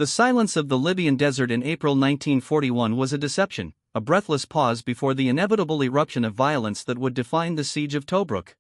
The silence of the Libyan desert in April 1941 was a deception, a breathless pause before the inevitable eruption of violence that would define the siege of Tobruk.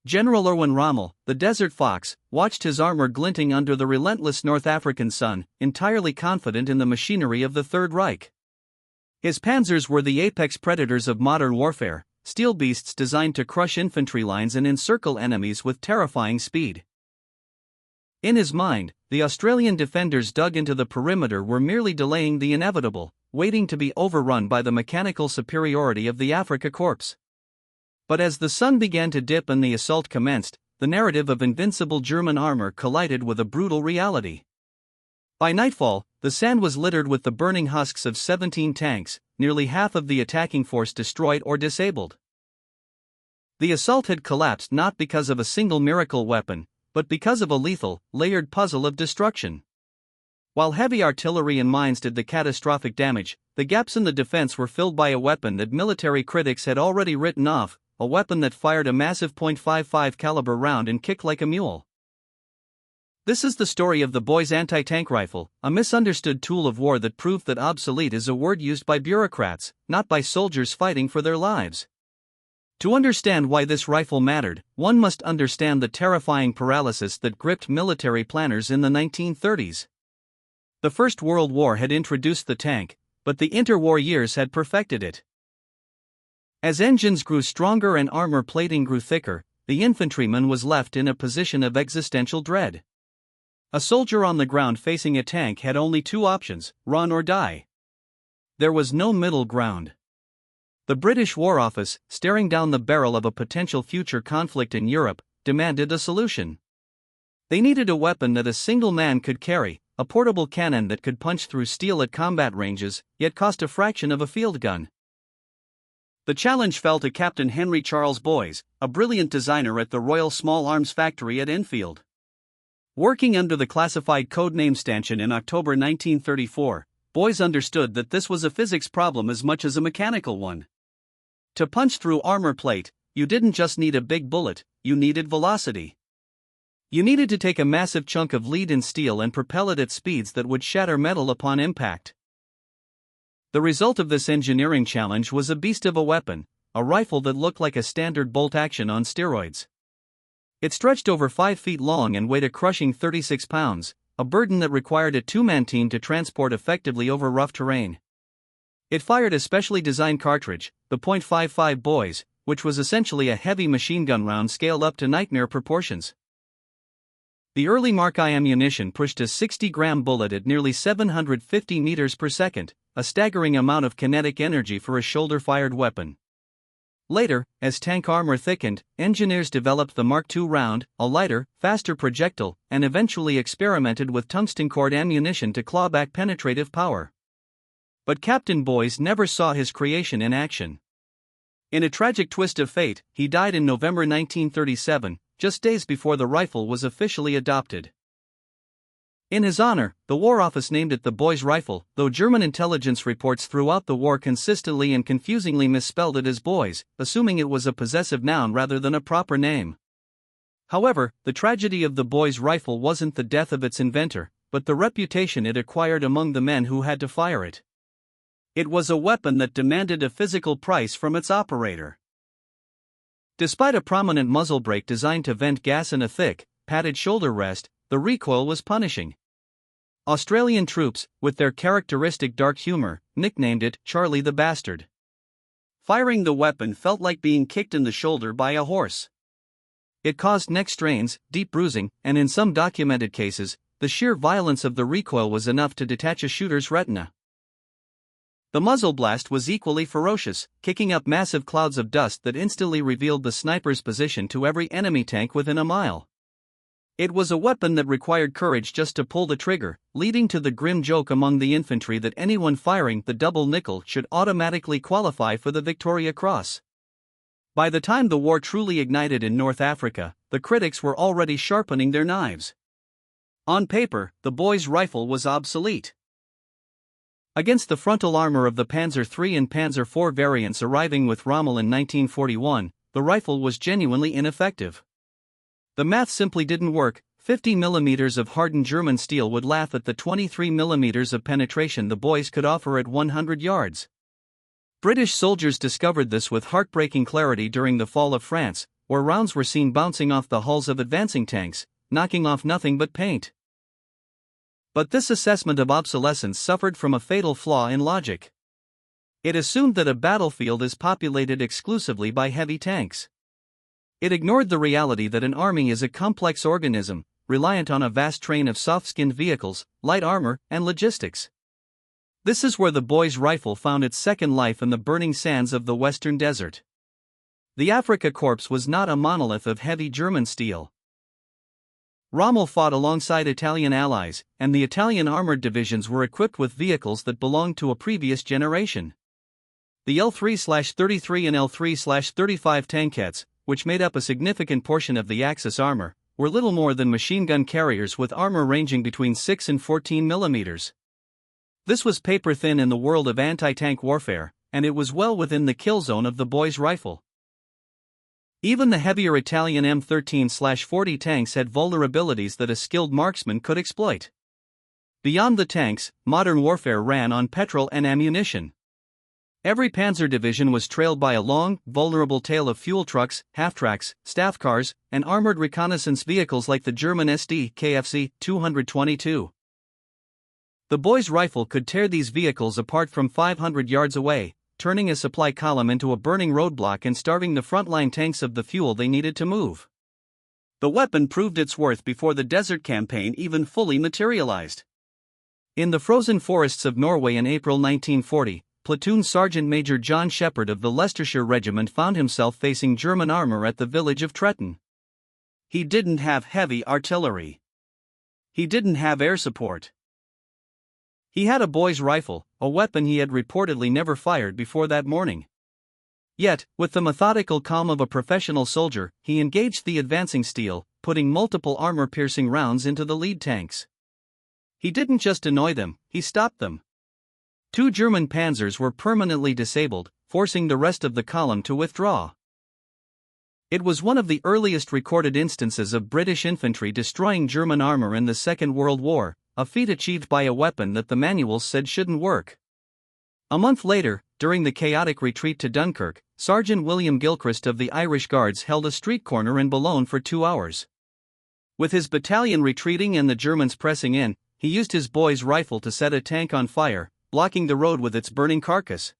General Erwin Rommel, the Desert Fox, watched his armor glinting under the relentless North African sun, entirely confident in the machinery of the Third Reich. His panzers were the apex predators of modern warfare, steel beasts designed to crush infantry lines and encircle enemies with terrifying speed. In his mind, the Australian defenders dug into the perimeter were merely delaying the inevitable, waiting to be overrun by the mechanical superiority of the Afrika Korps. But as the sun began to dip and the assault commenced, the narrative of invincible German armor collided with a brutal reality. By nightfall, the sand was littered with the burning husks of 17 tanks, nearly half of the attacking force destroyed or disabled. The assault had collapsed not because of a single miracle weapon, but because of a lethal, layered puzzle of destruction. While heavy artillery and mines did the catastrophic damage, the gaps in the defense were filled by a weapon that military critics had already written off, a weapon that fired a massive .55 caliber round and kicked like a mule. This is the story of the Boy's anti-tank rifle, a misunderstood tool of war that proved that obsolete is a word used by bureaucrats, not by soldiers fighting for their lives. To understand why this rifle mattered, one must understand the terrifying paralysis that gripped military planners in the 1930s. The First World War had introduced the tank, but the interwar years had perfected it. As engines grew stronger and armor plating grew thicker, the infantryman was left in a position of existential dread. A soldier on the ground facing a tank had only two options: run or die. There was no middle ground. The British War Office, staring down the barrel of a potential future conflict in Europe, demanded a solution. They needed a weapon that a single man could carry, a portable cannon that could punch through steel at combat ranges, yet cost a fraction of a field gun. The challenge fell to Captain Henry Charles Boys, a brilliant designer at the Royal Small Arms Factory at Enfield. Working under the classified codename Stanchion in October 1934, Boys understood that this was a physics problem as much as a mechanical one. To punch through armor plate, you didn't just need a big bullet, you needed velocity. You needed to take a massive chunk of lead in steel and propel it at speeds that would shatter metal upon impact. The result of this engineering challenge was a beast of a weapon, a rifle that looked like a standard bolt action on steroids. It stretched over 5 feet long and weighed a crushing 36 pounds, a burden that required a two-man team to transport effectively over rough terrain. It fired a specially designed cartridge, the .55 Boys, which was essentially a heavy machine gun round scaled up to nightmare proportions. The early Mark I ammunition pushed a 60-gram bullet at nearly 750 meters per second, a staggering amount of kinetic energy for a shoulder-fired weapon. Later, as tank armor thickened, engineers developed the Mark II round, a lighter, faster projectile, and eventually experimented with tungsten cord ammunition to claw back penetrative power. But Captain Boys never saw his creation in action. In a tragic twist of fate, he died in November 1937, just days before the rifle was officially adopted. In his honor, the War Office named it the Boys Rifle, though German intelligence reports throughout the war consistently and confusingly misspelled it as Boys, assuming it was a possessive noun rather than a proper name. However, the tragedy of the Boys Rifle wasn't the death of its inventor, but the reputation it acquired among the men who had to fire it. It was a weapon that demanded a physical price from its operator. Despite a prominent muzzle brake designed to vent gas and a thick, padded shoulder rest, the recoil was punishing. Australian troops, with their characteristic dark humor, nicknamed it Charlie the Bastard. Firing the weapon felt like being kicked in the shoulder by a horse. It caused neck strains, deep bruising, and in some documented cases, the sheer violence of the recoil was enough to detach a shooter's retina. The muzzle blast was equally ferocious, kicking up massive clouds of dust that instantly revealed the sniper's position to every enemy tank within a mile. It was a weapon that required courage just to pull the trigger, leading to the grim joke among the infantry that anyone firing the double nickel should automatically qualify for the Victoria Cross. By the time the war truly ignited in North Africa, the critics were already sharpening their knives. On paper, the Boys Rifle was obsolete. Against the frontal armor of the Panzer III and Panzer IV variants arriving with Rommel in 1941, the rifle was genuinely ineffective. The math simply didn't work. 50 mm of hardened German steel would laugh at the 23 mm of penetration the boys could offer at 100 yards. British soldiers discovered this with heartbreaking clarity during the fall of France, where rounds were seen bouncing off the hulls of advancing tanks, knocking off nothing but paint. But this assessment of obsolescence suffered from a fatal flaw in logic. It assumed that a battlefield is populated exclusively by heavy tanks. It ignored the reality that an army is a complex organism, reliant on a vast train of soft-skinned vehicles, light armor, and logistics. This is where the boy's rifle found its second life in the burning sands of the western desert. The Afrika Korps was not a monolith of heavy German steel. Rommel fought alongside Italian allies, and the Italian armored divisions were equipped with vehicles that belonged to a previous generation. The L3/33 and L3/35 tankettes, which made up a significant portion of the Axis armor, were little more than machine gun carriers with armor ranging between 6 and 14 mm. This was paper-thin in the world of anti-tank warfare, and it was well within the kill zone of the boy's rifle. Even the heavier Italian M13/40 tanks had vulnerabilities that a skilled marksman could exploit. Beyond the tanks, modern warfare ran on petrol and ammunition. Every panzer division was trailed by a long, vulnerable tail of fuel trucks, half-tracks, staff cars, and armored reconnaissance vehicles like the German SD KFC 222. The boy's rifle could tear these vehicles apart from 500 yards away, turning a supply column into a burning roadblock and starving the frontline tanks of the fuel they needed to move. The weapon proved its worth before the Desert Campaign even fully materialized. In the frozen forests of Norway in April 1940, Platoon Sergeant Major John Shepherd of the Leicestershire Regiment found himself facing German armor at the village of Tretton. He didn't have heavy artillery. He didn't have air support. He had a boy's rifle, a weapon he had reportedly never fired before that morning. Yet, with the methodical calm of a professional soldier, he engaged the advancing steel, putting multiple armor-piercing rounds into the lead tanks. He didn't just annoy them, he stopped them. 2 German panzers were permanently disabled, forcing the rest of the column to withdraw. It was one of the earliest recorded instances of British infantry destroying German armor in the Second World War, a feat achieved by a weapon that the manuals said shouldn't work. A month later, during the chaotic retreat to Dunkirk, Sergeant William Gilchrist of the Irish Guards held a street corner in Boulogne for 2 hours. With his battalion retreating and the Germans pressing in, he used his boy's rifle to set a tank on fire, blocking the road with its burning carcass.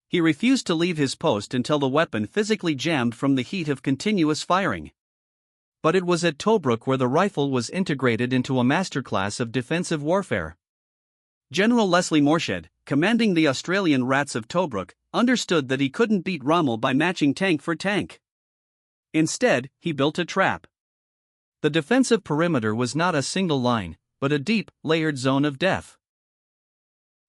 He refused to leave his post until the weapon physically jammed from the heat of continuous firing. But it was at Tobruk where the rifle was integrated into a masterclass of defensive warfare. General Leslie Morshed, commanding the Australian Rats of Tobruk, understood that he couldn't beat Rommel by matching tank for tank. Instead, he built a trap. The defensive perimeter was not a single line, but a deep, layered zone of death.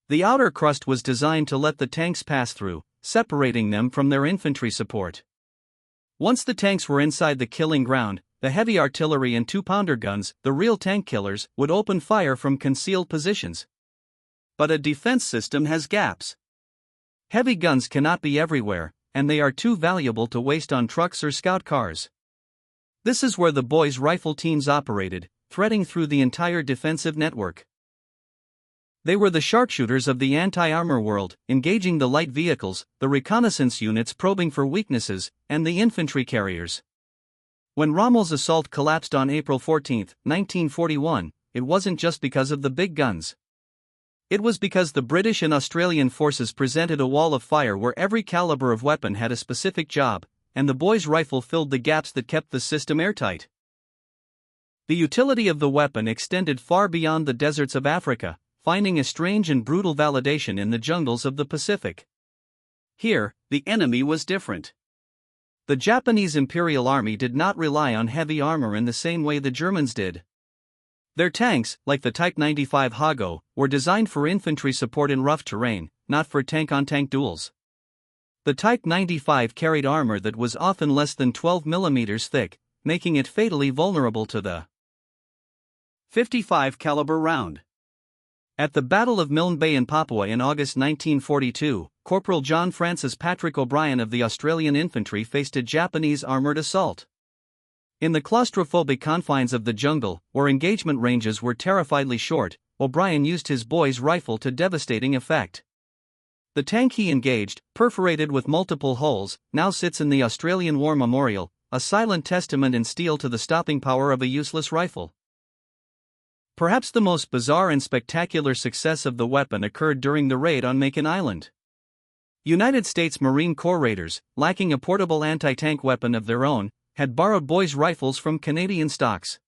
The outer crust was designed to let the tanks pass through, separating them from their infantry support. Once the tanks were inside the killing ground, the heavy artillery and 2-pounder guns, the real tank killers, would open fire from concealed positions. But a defense system has gaps. Heavy guns cannot be everywhere, and they are too valuable to waste on trucks or scout cars. This is where the boys' rifle teams operated, threading through the entire defensive network. They were the sharpshooters of the anti-armor world, engaging the light vehicles, the reconnaissance units probing for weaknesses, and the infantry carriers. When Rommel's assault collapsed on April 14, 1941, it wasn't just because of the big guns. It was because the British and Australian forces presented a wall of fire where every caliber of weapon had a specific job, and the boy's rifle filled the gaps that kept the system airtight. The utility of the weapon extended far beyond the deserts of Africa, finding a strange and brutal validation in the jungles of the Pacific. Here, the enemy was different. The Japanese Imperial Army did not rely on heavy armor in the same way the Germans did. Their tanks, like the Type 95 Hago, were designed for infantry support in rough terrain, not for tank-on-tank duels. The Type 95 carried armor that was often less than 12 mm thick, making it fatally vulnerable to the 55 caliber round. At the Battle of Milne Bay in Papua in August 1942, Corporal John Francis Patrick O'Brien of the Australian Infantry faced a Japanese armoured assault. In the claustrophobic confines of the jungle, where engagement ranges were terrifiedly short, O'Brien used his boy's rifle to devastating effect. The tank he engaged, perforated with multiple holes, now sits in the Australian War Memorial, a silent testament in steel to the stopping power of a useless rifle. Perhaps the most bizarre and spectacular success of the weapon occurred during the raid on Makin Island. United States Marine Corps raiders, lacking a portable anti-tank weapon of their own, had borrowed boys' rifles from Canadian stocks.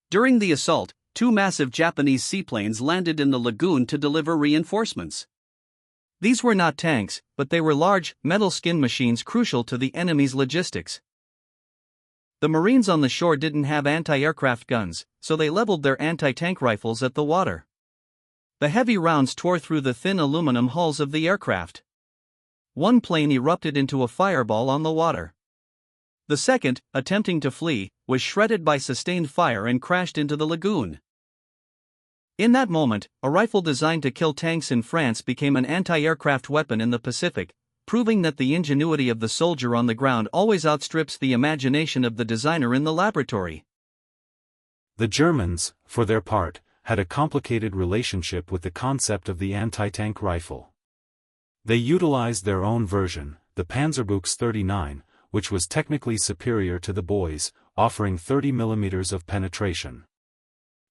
During the assault, 2 massive Japanese seaplanes landed in the lagoon to deliver reinforcements. These were not tanks, but they were large, metal skin machines crucial to the enemy's logistics. The Marines on the shore didn't have anti-aircraft guns, so they leveled their anti-tank rifles at the water. The heavy rounds tore through the thin aluminum hulls of the aircraft. One plane erupted into a fireball on the water. The second, attempting to flee, was shredded by sustained fire and crashed into the lagoon. In that moment, a rifle designed to kill tanks in France became an anti-aircraft weapon in the Pacific, proving that the ingenuity of the soldier on the ground always outstrips the imagination of the designer in the laboratory. The Germans, for their part, had a complicated relationship with the concept of the anti-tank rifle. They utilized their own version, the Panzerbuchs 39, which was technically superior to the boys, offering 30 mm of penetration.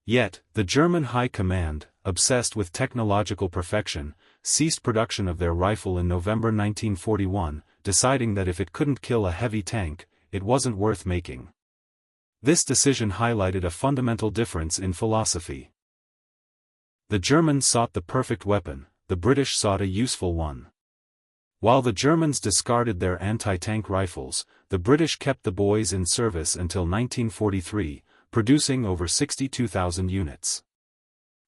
Yet, the German High Command, obsessed with technological perfection, ceased production of their rifle in November 1941, deciding that if it couldn't kill a heavy tank, it wasn't worth making. This decision highlighted a fundamental difference in philosophy. The Germans sought the perfect weapon, the British sought a useful one. While the Germans discarded their anti-tank rifles, the British kept the boys in service until 1943, producing over 62,000 units.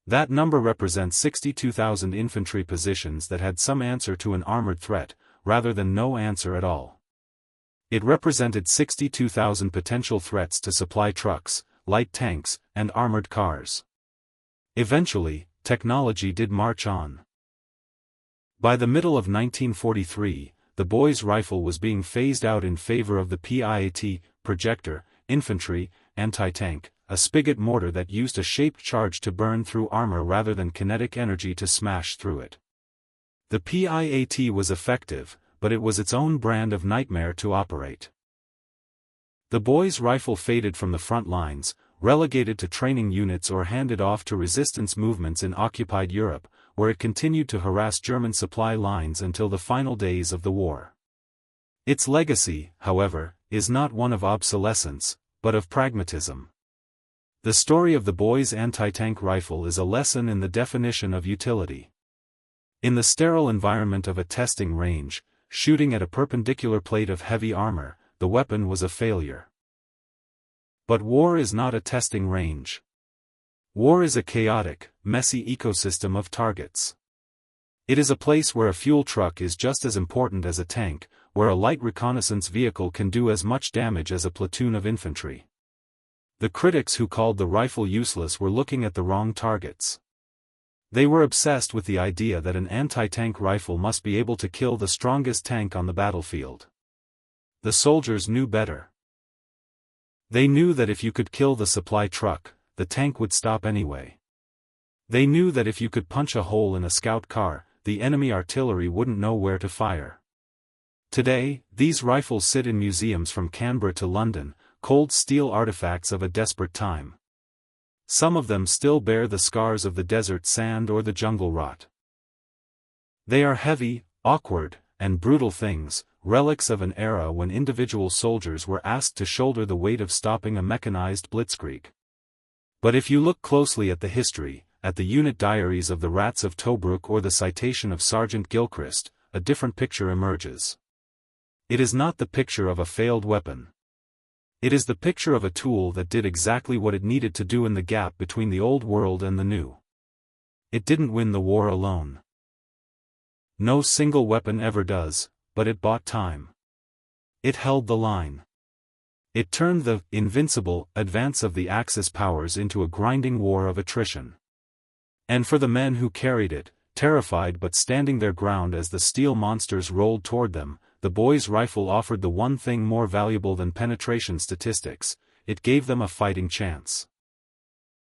That number represents 62,000 infantry positions that had some answer to an armored threat, rather than no answer at all. It represented 62,000 potential threats to supply trucks, light tanks, and armored cars. Eventually, technology did march on. By the middle of 1943, the boys' rifle was being phased out in favor of the PIAT, projector, infantry, anti-tank, a spigot mortar that used a shaped charge to burn through armor rather than kinetic energy to smash through it. The PIAT was effective, but it was its own brand of nightmare to operate. The boys' rifle faded from the front lines, relegated to training units or handed off to resistance movements in occupied Europe, where it continued to harass German supply lines until the final days of the war. Its legacy, however, is not one of obsolescence, but of pragmatism. The story of the boys' anti-tank rifle is a lesson in the definition of utility. In the sterile environment of a testing range, shooting at a perpendicular plate of heavy armor, the weapon was a failure. But war is not a testing range. War is a chaotic, messy ecosystem of targets. It is a place where a fuel truck is just as important as a tank, where a light reconnaissance vehicle can do as much damage as a platoon of infantry. The critics who called the rifle useless were looking at the wrong targets. They were obsessed with the idea that an anti-tank rifle must be able to kill the strongest tank on the battlefield. The soldiers knew better. They knew that if you could kill the supply truck, the tank would stop anyway. They knew that if you could punch a hole in a scout car, the enemy artillery wouldn't know where to fire. Today, these rifles sit in museums from Canberra to London, cold steel artifacts of a desperate time. Some of them still bear the scars of the desert sand or the jungle rot. They are heavy, awkward, and brutal things, relics of an era when individual soldiers were asked to shoulder the weight of stopping a mechanized blitzkrieg. But if you look closely at the history, at the unit diaries of the Rats of Tobruk or the citation of Sergeant Gilchrist, a different picture emerges. It is not the picture of a failed weapon. It is the picture of a tool that did exactly what it needed to do in the gap between the old world and the new. It didn't win the war alone. No single weapon ever does, but it bought time. It held the line. It turned the invincible advance of the Axis powers into a grinding war of attrition. And for the men who carried it, terrified but standing their ground as the steel monsters rolled toward them, the boys' rifle offered the one thing more valuable than penetration statistics: it gave them a fighting chance.